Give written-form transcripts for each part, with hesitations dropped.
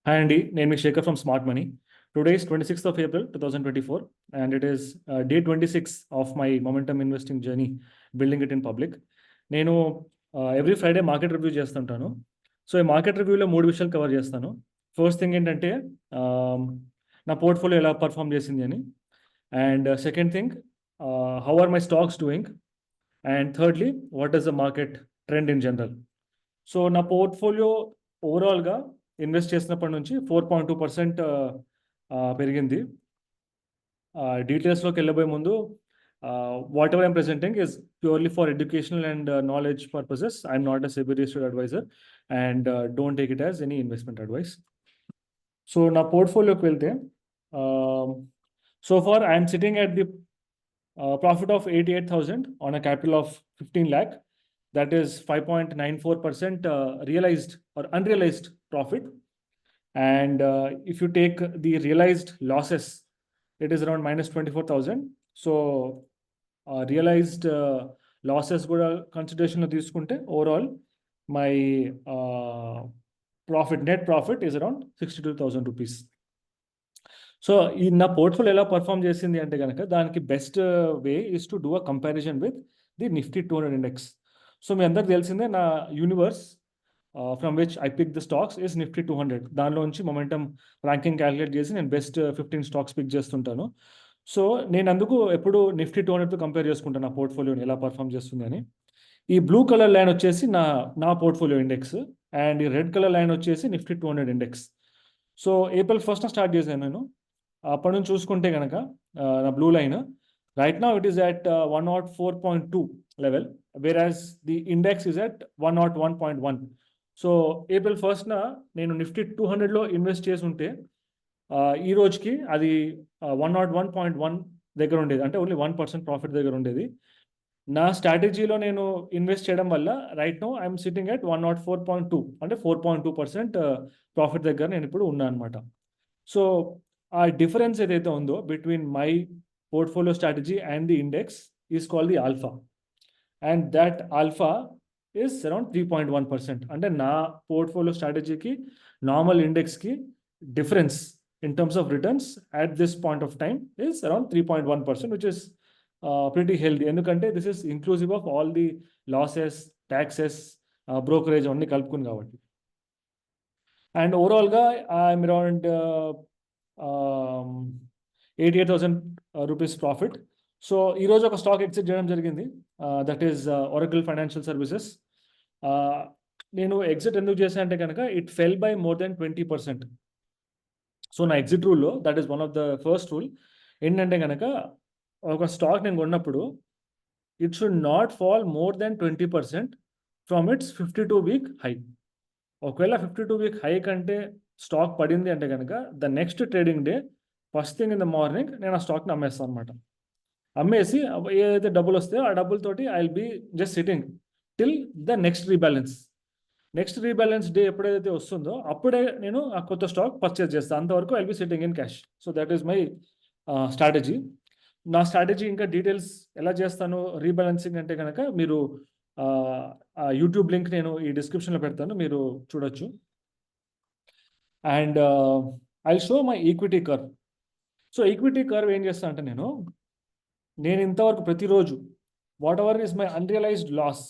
Hi Andy, name is Shekhar from Smart Money. Today is 26th of April 2024, and it is day 26 of my momentum investing journey, building it in public. నేను every Friday market review చేస్తుంటాను. So ఈ market రివ్యూలో మూడు విషయాలు cover చేస్తాను. First thing ఏంటంటే నా portfolio ఎలా పర్ఫామ్ చేసింది అని, and second thing how are my stocks doing, and thirdly what is the market trend in general. So నా పోర్ట్ఫోలియో ఓవరాల్గా ఇన్వెస్ట్ చేసినప్పటి నుంచి 4.2% పెరిగింది. డీటెయిల్స్లోకి వెళ్ళబోయే ముందు whatever I'm presenting is purely for educational and knowledge purposes. I'm not a SEBI registered advisor and don't take it as any investment advice. So నా పోర్ట్ఫోలియోకి వెళ్తే so far I'm sitting at the profit of 88,000 on a capital of 15 lakh. That is 5.94% realized or unrealized profit. And if you take the realized losses, it is around minus 24,000. So realized losses kuda consideration lo తీసుకుంటే overall my net profit is around 62,000 rupees. So ఈ నా portfolio ఎలా perform చేసింది అంటే కనుక దానికి best way is to do a comparison with the Nifty 200 index. So మీ అందరికి తెలిసిందే నా universe from which I pick the stocks is Nifty 200. దానిలోంచి మొమెంటం ర్యాంకింగ్ క్యాలిక్యులేట్ చేసి నేను బెస్ట్ 15 స్టాక్స్ పిక్ చేస్తుంటాను. సో నేను అందుకు ఎప్పుడు నిఫ్టీ 200తో కంపేర్ చేసుకుంటాను నా పోర్ట్ఫోలియోని ఎలా పర్ఫామ్ చేస్తుంది అని. ఈ బ్లూ కలర్ లైన్ వచ్చేసి నా పోర్ట్ఫోలియో ఇండెక్స్, అండ్ ఈ రెడ్ కలర్ లైన్ వచ్చేసి Nifty 200 index. So April 1st start చేశాను నేను. అప్పటి నుంచి చూసుకుంటే కనుక నా blue line right now it is at 104.2 level, whereas the index is at 101.1. So April 1st నేను నిఫ్టీ 200లో ఇన్వెస్ట్ చేసి ఉంటే ఈ రోజుకి అది 101.1 దగ్గర ఉండేది, అంటే ఓన్లీ 1% ప్రాఫిట్ దగ్గర ఉండేది. నా స్ట్రాటజీలో నేను ఇన్వెస్ట్ చేయడం వల్ల right now I'm sitting at 104.2, అంటే 4.2% ప్రాఫిట్ దగ్గర నేను ఇప్పుడు ఉన్నా అనమాట. సో ఆ డిఫరెన్స్ ఏదైతే ఉందో between my portfolio strategy and the index is called the alpha, and that alpha is around 3.1%. అంటే నా పోర్ట్ఫోలియో స్ట్రాటజీకి నార్మల్ ఇండెక్స్కి difference in terms of returns at this point of time is around 3.1%, which is pretty healthy, ఎందుకంటే this is inclusive of all the losses, taxes, brokerage అన్ని కలుపుకుని కాబట్టి. And ఓవరాల్గా I'm around 88,000 rupees profit. So ఈరోజు ఒక stock exit చేయడం జరిగింది, that is Oracle financial services. నేను ఎగ్జిట్ ఎందుకు చేశాను అంటే కనుక it fell by more than 20%. So నా ఎగ్జిట్ రూల్లో that is one of the first rule ఏంటంటే కనుక ఒక స్టాక్ నేను కొన్నప్పుడు it should not fall more than 20% from its 52-week high. ఒకవేళ 52-week హై కంటే స్టాక్ పడింది అంటే కనుక the next trading day first thing in the morning నేను ఆ స్టాక్ని అమ్మేస్తాను అనమాట. అమ్మేసి ఏదైతే డబ్బులు వస్తాయో ఆ డబ్బులతోటి I will be just sitting till the next rebalance day ఎప్పుడైతే వస్తుందో అప్పుడే నేను ఆ కొత్త స్టాక్ పర్చేస్ చేస్తాను. అంతవరకు I will be sitting in cash. So that is my strategy. నా స్ట్రాటజీ ఇంకా డీటెయిల్స్ ఎలా చేస్తాను రీబ్యాలెన్సింగ్ అంటే కనుక మీరు యూట్యూబ్ లింక్ నేను ఈ డిస్క్రిప్షన్లో పెడతాను, మీరు చూడొచ్చు. And I show my equity curve. So equity curve ఏం చేస్తాను అంటే నేను ఇంతవరకు ప్రతిరోజు whatever is my unrealised loss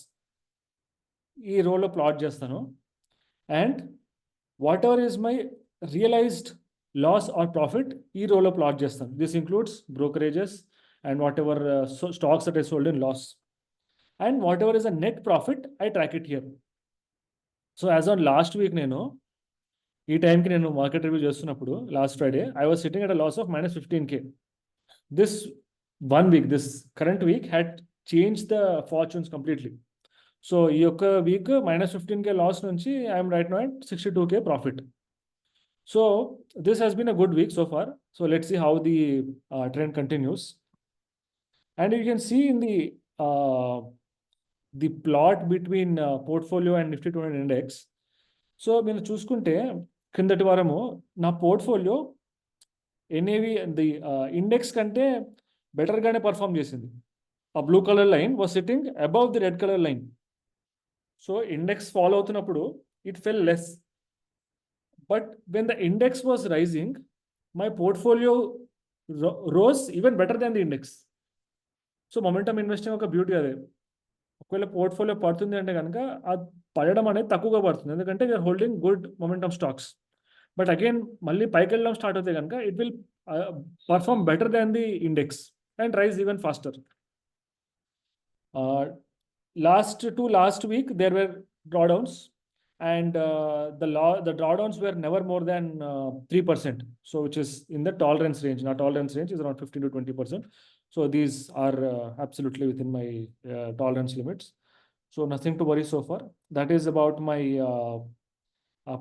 ఈ రోలో ప్లాట్ చేస్తాను, and whatever is my realised loss or profit ఈ రోలో ప్లాట్ చేస్తాను. This includes brokerages and whatever stocks that I sold in loss, and whatever is a net profit I track it here. So as on last week నేను ఈ టైంకి నేను market review చేస్తున్నప్పుడు last Friday I was sitting at a loss of minus 15K. This current week had change the fortunes completely. So ఈ యొక్క week minus 15K loss నుంచి I'm right now at 62K profit. So this has been a good week so far. So let's see how the trend continues. And you can see in the plot between portfolio and Nifty 200 index. So మీరు చూసుకుంటే కిందటి వారము నా portfolio NAV the index కంటే బెటర్గానే perform చేసింది. ఆ blue colour line was sitting above the red colour line. So index follow అవుతున్నప్పుడు it fell less, But when the index was rising, my portfolio rose even better than the index. So momentum investing ఒక beauty అదే. ఒకవేళ portfolio పడుతుంది అంటే కనుక అది పడడం అనేది తక్కువగా పడుతుంది, ఎందుకంటే you're holding good momentum stocks. But again మళ్ళీ పైకి వెళ్ళడం స్టార్ట్ అవుతే కనుక it will perform better than the index and rise even faster. Last week there were drawdowns, and the drawdowns were never more than 3%. So which is in the tolerance range. Now tolerance range is around 15 to 20%. So these are absolutely within my tolerance limits. So nothing to worry so far. That is about my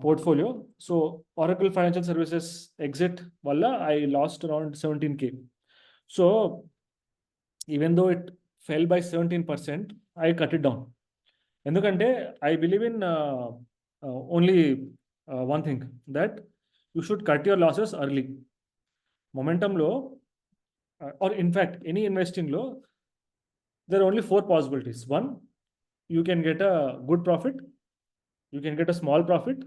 portfolio. So Oracle Financial Services exit valla I lost around 17K. So even though it fell by 17%, I cut it down. ఎందుకంటే I believe in only one thing, that you should cut your losses early. Momentumలో or in fact any investingలో there are only 4 possibilities. One, you can get a good profit, you can get a small profit,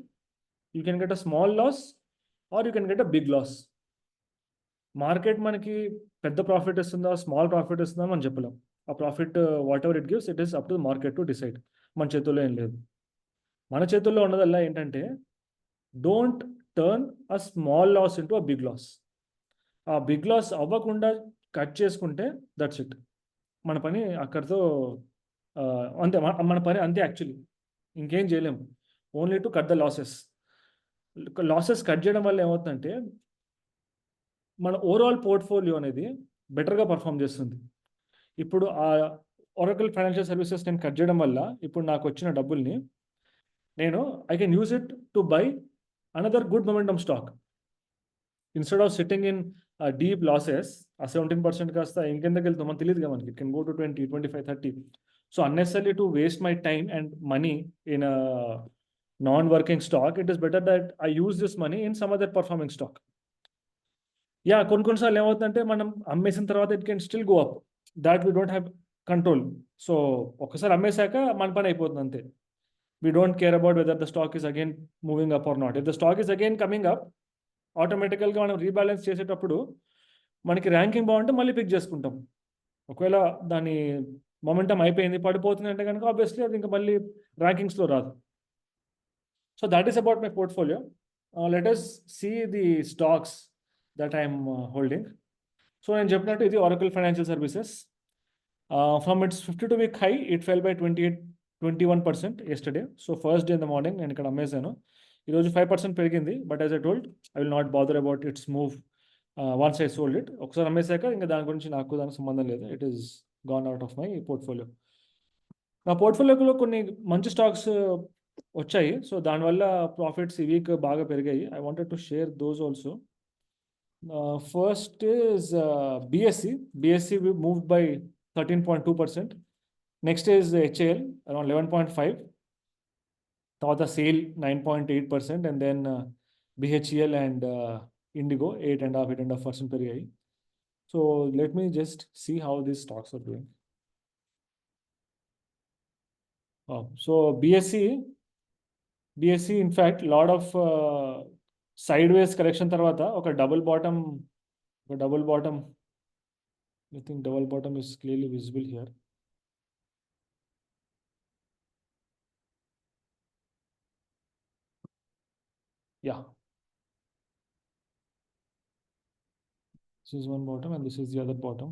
you can get a small loss, or you can get a big loss. Market మనకి పెద్ద profit ఇస్తుందా small profit ఇస్తుందా మనం చెప్పలేం. ఆ profit whatever it gives, it is up to market to decide. మన చేతుల్లో ఏం లేదు. మన చేతుల్లో ఉన్నదల్లా ఏంటంటే don't turn a small loss into a big loss. ఆ బిగ్ లాస్ అవ్వకుండా కట్ చేసుకుంటే దట్స్ ఇట్. మన పని అక్కడితో అంతే, మన పని అంతే. యాక్చువల్లీ ఇంకేం చేయలేము, only to cut the losses. Losses cut చేయడం వల్ల ఏమవుతుందంటే మన ఓవరాల్ పోర్ట్ఫోలియో అనేది బెటర్గా పర్ఫామ్ చేస్తుంది. ఇప్పుడు ఆ Oracle Financial Services నేను కట్ చేయడం వల్ల ఇప్పుడు నాకు వచ్చిన డబ్బుల్ని నేను I can use it to buy another good momentum stock. Instead of sitting in deep losses, ఆ 17% కాస్త ఇంకెందుకు వెళ్తాం మనకు తెలియదుగా, మనకి it can go to 20, 25, 30. So unnecessary to waste my time and money in a non working stock, it is better that I use this money in some other performing stock. Yeah, కొన్నిసార్లు ఏమవుతుందంటే మనం అమ్మేసిన తర్వాత it can still go up, that we don't have control. So ఒకసారి అమ్మేశాక మన పని అయిపోతుంది అంతే. We don't care about whether the stock is again moving up or not. If the stock is again coming up, ఆటోమేటికల్గా మనం rebalance చేసేటప్పుడు మనకి ర్యాంకింగ్ బాగుంటే మళ్ళీ పిక్ చేసుకుంటాం. ఒకవేళ దాని మొమెంటం అయిపోయింది పడిపోతుంది అంటే కనుక ఆబ్వియస్లీ అది ఇంకా మళ్ళీ ర్యాంకింగ్స్లో రాదు. So that is about my portfolio. Let us see the stocks that I am holding. So నేను చెప్పినట్టు ఇది Oracle Financial Services. From its 52-week high, it fell by 21% yesterday. So first day in the morning నేను ఇక్కడ అమ్మేశాను. ఈరోజు 5% పెరిగింది. But as I told, I will not bother about it's move once I sold it. ఒకసారి అమ్మేశాక ఇంకా దాని గురించి నాకు దానికి సంబంధం లేదు. It is gone out of my portfolio. నా పోర్ట్ఫోలియోలో కొన్ని మంచి స్టాక్స్ వచ్చాయి. సో దానివల్ల ప్రాఫిట్స్ ఈ వీక్ బాగా పెరిగాయి. I wanted to share those also. First is BSE. BSE moved by 13.2%. Next is HAL around 11.5%. తర్వాత SAIL 9.8%, and then BHEL and Indigo 8.5% పెరిగాయి. So let me just see how these stocks are doing. So BSE in fact lot of sideways correction తర్వాత ఒక double bottom, I think double bottom is clearly visible here. Yeah, this is one bottom and this is the other bottom.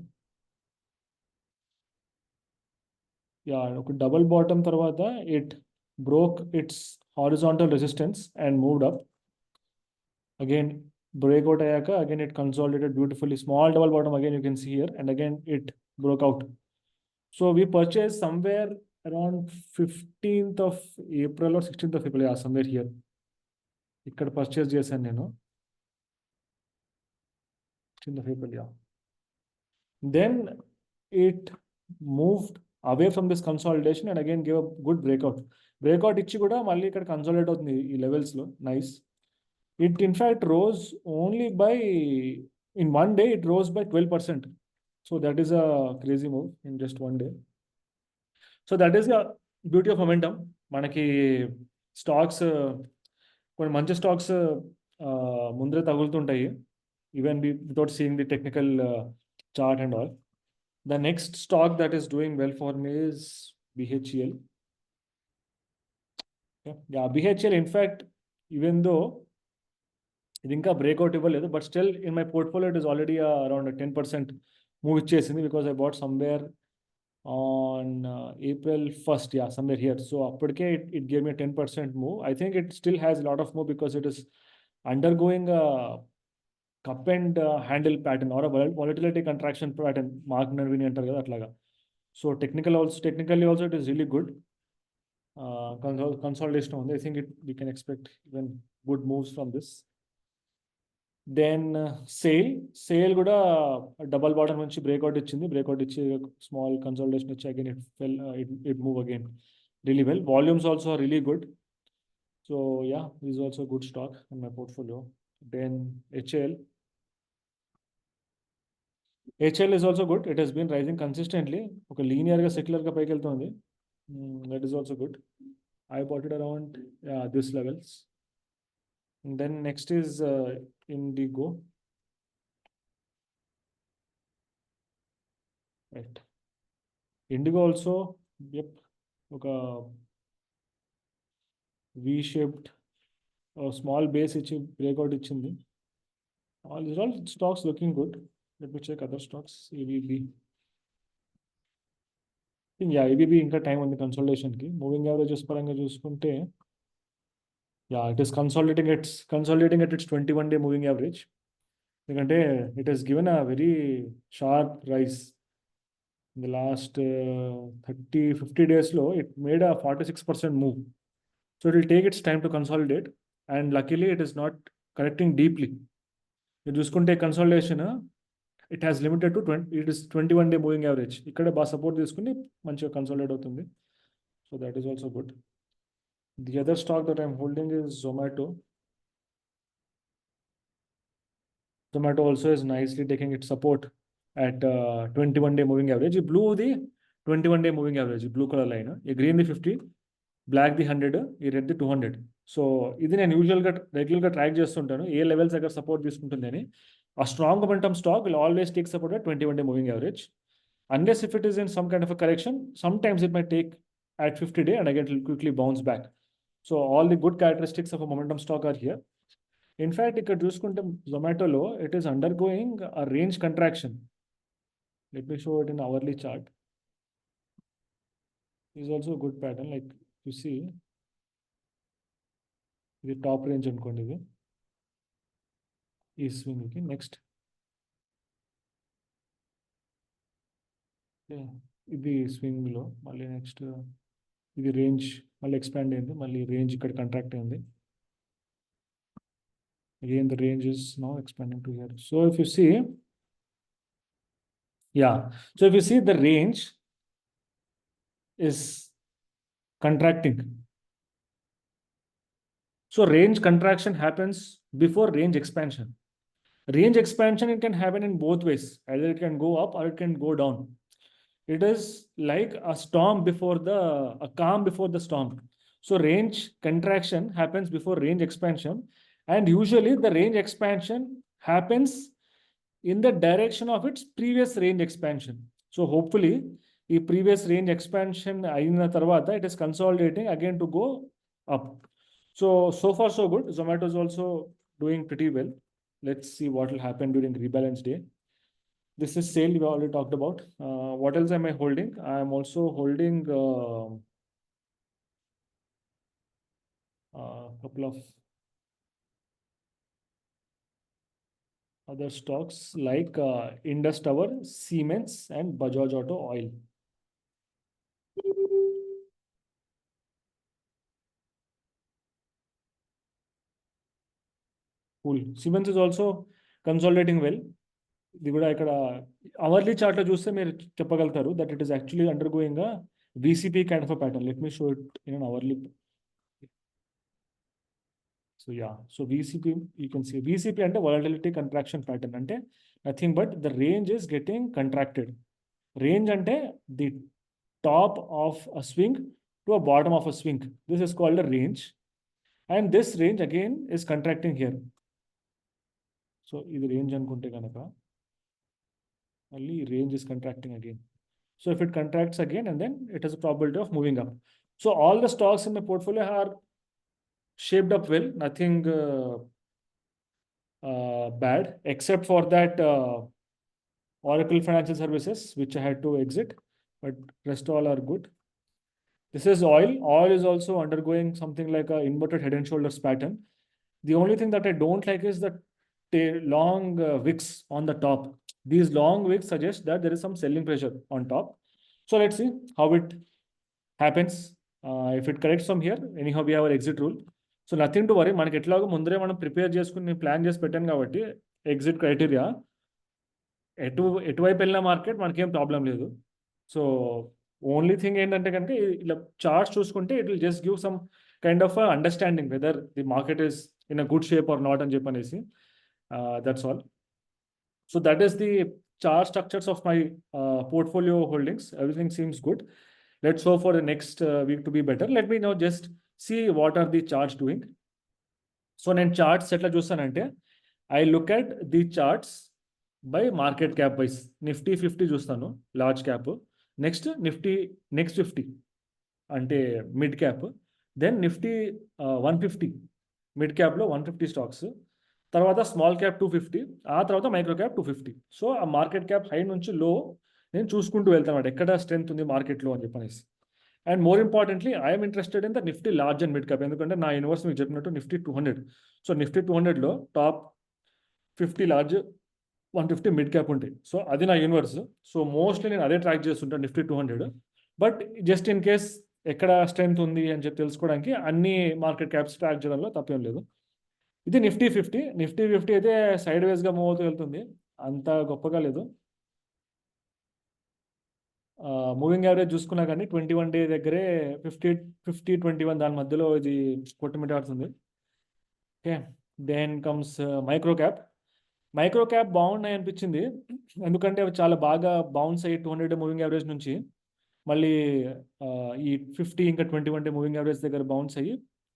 Yeah, okay, double bottom tarvata it broke its horizontal resistance and moved up. Again breakout ayaka, again it consolidated beautifully. Small double bottom again you can see here, and again it broke out. So we purchased somewhere around 15th of April or 16th of April, yeah, somewhere here. ఇక్కడ purchase చేశాను నేను 16th of April, yeah. Then it moved away from this consolidation and again gave a good breakout ఇచ్చి కూడా మళ్ళీ ఇక్కడ consolidate అవుతుంది ఈ levels లో. Nice. It in fact rose only by, in one day it rose by 12%. So that is a crazy move in just one day. So that is the beauty of momentum. మనకి stocks కొన్ని మంచి stocks ముందరే తగులుతుంటాయి, even without seeing the technical chart and all. The next stock that is doing well for me is BHEL. Yeah, BHEL, in fact, even though ఇది ఇంకా breakout ఇవ్వలేదు, but still in my portfolio it is already around 10% move ఇచ్చేసింది, because I bought somewhere on April 1st, yeah, somewhere here. So అప్పటికే it gave me a 10% move. I think it still has a lot of move because it is undergoing a cup and handle pattern or a volatility contraction pattern, Mark Minervini అంటారు కదా అట్లాగా. So technically also it is really good. Consolidation ఉంది. I think we can expect even good moves from this. Then SAIL కూడా double bottom నుంచి బ్రేక్అవుట్ ఇచ్చి small consultation ఇచ్చి again it move again really well. Volumes also are really good. So yeah, is also good stock in my portfolio. Then HAL is also good. It has been rising consistently, ఒక లీనియర్గా సెక్యులర్గా పైకి వెళ్తుంది. That is also good. I bought it around this levels. Then next is Indigo. Right. Indigo also, yep, oka V-shaped small base ichi breakout ichindi. These are all stocks looking good. Let me check other stocks. ABB. Yeah, ABB ఇంకా time ఉంది consultation కి. Moving averages పరంగా చూసుకుంటే, yeah, it is consolidating at its 21-day moving average. ఎందుకంటే it has given a very sharp rise in the last 30-50 days లో. It made a 46% move. So it will take its time to consolidate, and luckily it is not correcting deeply. మీరు చూసుకుంటే consolidation it has limited to 21-day moving average. ఇక్కడ బాగా support తీసుకుని మంచిగా consolidate అవుతుంది. So that is also good. The other stock that I'm holding is Zomato. Zomato also is nicely taking its support at 21-day moving average. You blew the 21-day moving average, blue color line. You green the 50, black the 100, you red the 200. So ఇది నేను యూజువల్గా రెగ్యులర్గా track చేస్తుంటాను, A levels దగ్గర support తీసుకుంటుందని. A strong momentum stock will always take support at 21-day moving average. Unless if it is in some kind of a correction, sometimes it might take at 50-day and again it will quickly bounce back. So all the good characteristics of a momentum stock are here. In fact, ఇక్కడ చూసుకుంటే జొమాటోలో it is undergoing a range contraction. Let me show it in hourly chart. This is also a good pattern. Like you see, ఇది top range అనుకోండి, ఇది ఈ స్వింగ్కి. Next ఇది స్వింగ్లో మళ్ళీ next ఇది range మళ్ళీ ఎక్స్పాండ్ అయింది, మళ్ళీ రేంజ్ ఇక్కడ కంట్రాక్ట్ అయింది. Again, the range is now expanding to here. So if you see, yeah, so if you see the range is contracting. So range contraction happens before range expansion. Range expansion, it can happen in both ways. Either it can go up or it can go down. It is like a calm before the storm. So range contraction happens before range expansion. And usually the range expansion happens in the direction of its previous range expansion. So hopefully, the previous range expansion ayina tarvata, it is consolidating again to go up. So far so good. Zomato is also doing pretty well. Let's see what will happen during rebalance day. This is sale we already talked about. What else am I holding? I am also holding a couple of other stocks like Indus Tower, Siemens, and Bajaj Auto Oil. Cool. Siemens is also consolidating well. ఇది కూడా ఇక్కడ hourly చార్ట్లో చూస్తే మీరు చెప్పగలుగుతారు that it is actually undergoing a VCP kind of a pattern. Let me show it in an hourly. So yeah, so VCP, you can see VCP అంటే volatility contraction pattern, అంటే nothing but the range is getting contracted. Range అంటే the top of a swing to a bottom of a swing. This is called a range. and this range again is contracting here. So ఇది range అనుకుంటే కనుక మళ్ళీ range is contracting again. So if it contracts again, and then it has a probability of moving up. So all the stocks in my portfolio are shaped up well, nothing bad, except for that Oracle Financial Services, which I had to exit, but rest all are good. This is oil. Oil is also undergoing something like a inverted head and shoulders pattern. The only thing that I don't like is the long wicks on the top. These long wicks suggest that there is some selling pressure on top. So let's see how it happens. If it corrects from here, anyhow we have our exit rule. So nothing to worry. మనకి ఎట్లాగో ముందరే మనం prepare చేసుకుని plan చేసి పెట్టాను కాబట్టి exit criteria ఎటువైపు వెళ్ళిన మార్కెట్ మనకేం ప్రాబ్లం లేదు. సో ఓన్లీ థింగ్ ఏంటంటే కనుక ఇలా చార్ట్స్ చూసుకుంటే it will just give some kind of understanding whether the market is in a good shape or not అని చెప్పనేసి. That's all. So that is the chart structures of my portfolio holdings. Everything seems good. Let's hope for the next week to be better. Let me now just see what are the charts doing. So నేను charts ఎట్లా చూస్తానంటే I look at the charts by market cap wise. Nifty 50 చూస్తాను large cap. Next Nifty next 50 అంటే mid cap. Then Nifty 150 mid cap లో 150 stocks. తర్వాత small cap 250, ఆ తర్వాత micro cap 250. So ఆ market cap high నుంచి లో నేను చూసుకుంటూ వెళ్తాను అనమాట, ఎక్కడ స్ట్రెంత్ ఉంది మార్కెట్లో అని చెప్పనేసి. And more importantly I'm interested in the Nifty large and mid cap, ఎందుకంటే నా యూనివర్స్ మీకు చెప్పినట్టు నిఫ్టీ 200. సో నిఫ్టీ 200లో టాప్ 50 లార్జ్ 150 మిడ్ క్యాప్ ఉంటాయి. సో అది నా యూనివర్స్. సో మోస్ట్లీ నేను అదే ట్రాక్ చేస్తుంటాను Nifty 200. But just in case ఎక్కడ స్ట్రెంత్ ఉంది అని చెప్పి తెలుసుకోవడానికి అన్ని మార్కెట్ క్యాప్స్ ట్రాక్ చేయడంలో తప్పేం లేదు. ఇది నిఫ్టీ 50. నిఫ్టీ 50 అయితే సైడ్ వేస్గా మూవ్ అవుతూ వెళ్తుంది, అంత గొప్పగా లేదు. మూవింగ్ యావరేజ్ చూసుకున్నా కానీ 21 డే దగ్గరే 50-21 దాని మధ్యలో ఇది కొట్టుమిట్టాడుతుంది. Okay, then comes micro cap. Micro cap బాగున్నాయి అనిపించింది, ఎందుకంటే అవి చాలా బాగా బౌన్స్ అయ్యి 200 మూవింగ్ యావరేజ్ నుంచి మళ్ళీ ఈ 50 ఇంకా 21 డే మూవింగ్ యావరేజ్ దగ్గర బౌన్స్ అయ్యి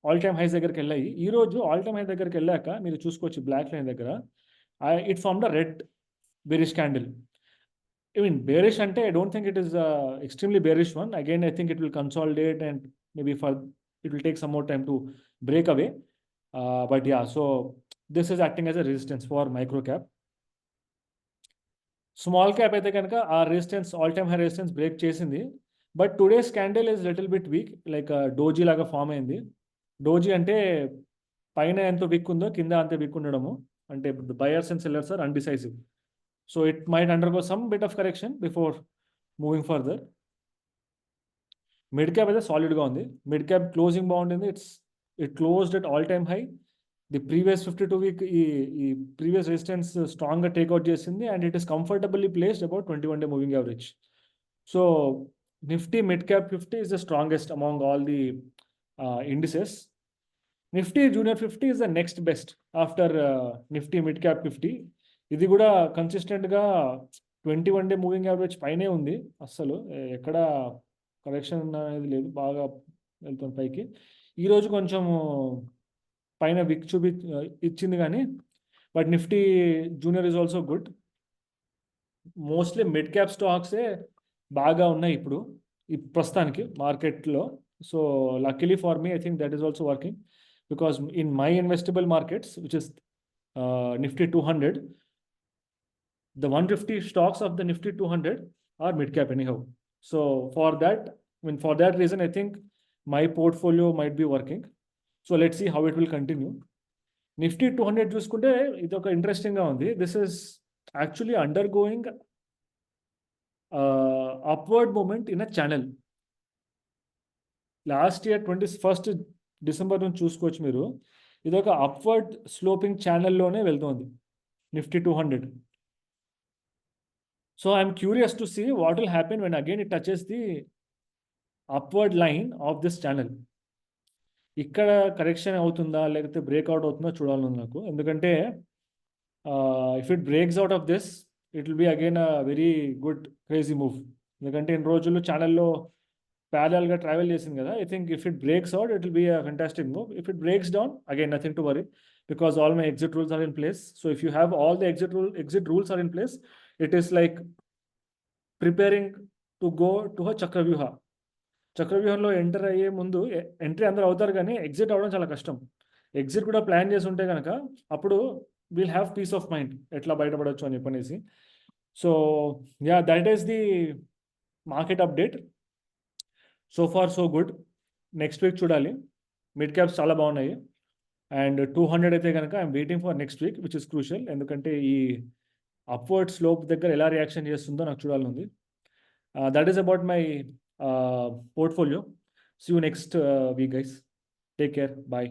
ఆల్ టైమ్ హైస్ దగ్గరికి వెళ్ళాయి. ఈ రోజు ఆల్ టైమ్ హై దగ్గరికి వెళ్ళాక మీరు చూసుకోవచ్చు బ్లాక్ లైన్ దగ్గర it form the red bearish candle. I mean bearish ante I don't think it is extremely bearish one. Again I think it will consolidate and maybe it will take some more time to break away. But yeah, so this is acting as a resistance for micro cap. Small cap అయితే కనుక ఆ resistance all time high resistance break చేసింది, but today's candle is little bit weak, like doji లాగా form అయింది. Doji అంటే పైన ఎంత week ఉందో కింద అంతే వీక్ ఉండడము, అంటే buyers and sellers are undecisive. So it might undergo some bit of correction before moving further. Mid cap అయితే సాలిడ్గా ఉంది. మిడ్ క్యాప్ క్లోజింగ్ బాగుంటుంది. It closed at all time high. The previous 52 week ఈ previous resistance స్ట్రాంగ్గా takeout చేసింది, and it is comfortably placed about 21 day moving average. So Nifty mid cap 50 is the strongest among all the indices. Nifty Junior 50 is the next best after Nifty mid cap 50. ఇది కూడా కన్సిస్టెంట్గా 21 day moving average పైనే ఉంది, అస్సలు ఎక్కడ correction అనేది లేదు, బాగా వెళ్తుంది పైకి. ఈరోజు కొంచెం పైన విక్ ఇచ్చింది కానీ, but Nifty junior is also good. Mostly mid cap స్టాక్సే బాగా ఉన్నాయి ఇప్పుడు ఈ ప్రస్తుతానికి మార్కెట్లో. So luckily for me I think that is also working, because in my investable markets which is Nifty 200, the 150 stocks of the Nifty 200 are mid cap anyhow. So for that reason I think my portfolio might be working. So let's see how it will continue. Nifty 200 చూసుకుంటే ఇది ఒక interesting గా ఉంది. This is actually undergoing upward movement in a channel. Last year 21st December నుంచి చూసుకోవచ్చు మీరు, ఇది ఒక అప్వర్డ్ స్లోపింగ్ ఛానల్లోనే వెళ్తుంది Nifty 200. So I'm curious to see what will happen when again it touches the upward line of this channel. ఇక్కడ correction అవుతుందా లేకపోతే breakout అవుతుందా చూడాలి నాకు, ఎందుకంటే if it breaks out of this it will be again a very good crazy move. ఎందుకంటే ఇన్ని రోజులు ఛానల్లో ప్యారలల్గా ట్రావెల్ చేసింది కదా. I think if it breaks out it will be a fantastic move. If it breaks down again nothing to worry because all my exit rules are in place. So if you have all the exit rules are in place, it is like preparing to go to a chakravyuha. చక్రవ్యూహంలో enter అయ్యే ముందు entry అందరూ అవుతారు కానీ exit అవ్వడం చాలా కష్టం. Exit కూడా ప్లాన్ చేసి ఉంటే కనుక అప్పుడు will have peace of mind ఎట్లా బయటపడవచ్చు అని చెప్పనేసి. So yeah, that is the market update. So far so good. Next week చూడాలి. మిడ్ క్యాప్స్ చాలా బాగున్నాయి. అండ్ 200 అయితే కనుక I'm waiting for next week which is crucial. ఎందుకంటే ఈ అప్వర్డ్ స్లోప్ దగ్గర ఎలా రియాక్షన్ చేస్తుందో నాకు చూడాలని ఉంది. That is about my portfolio. See you next week, guys. Take care. Bye.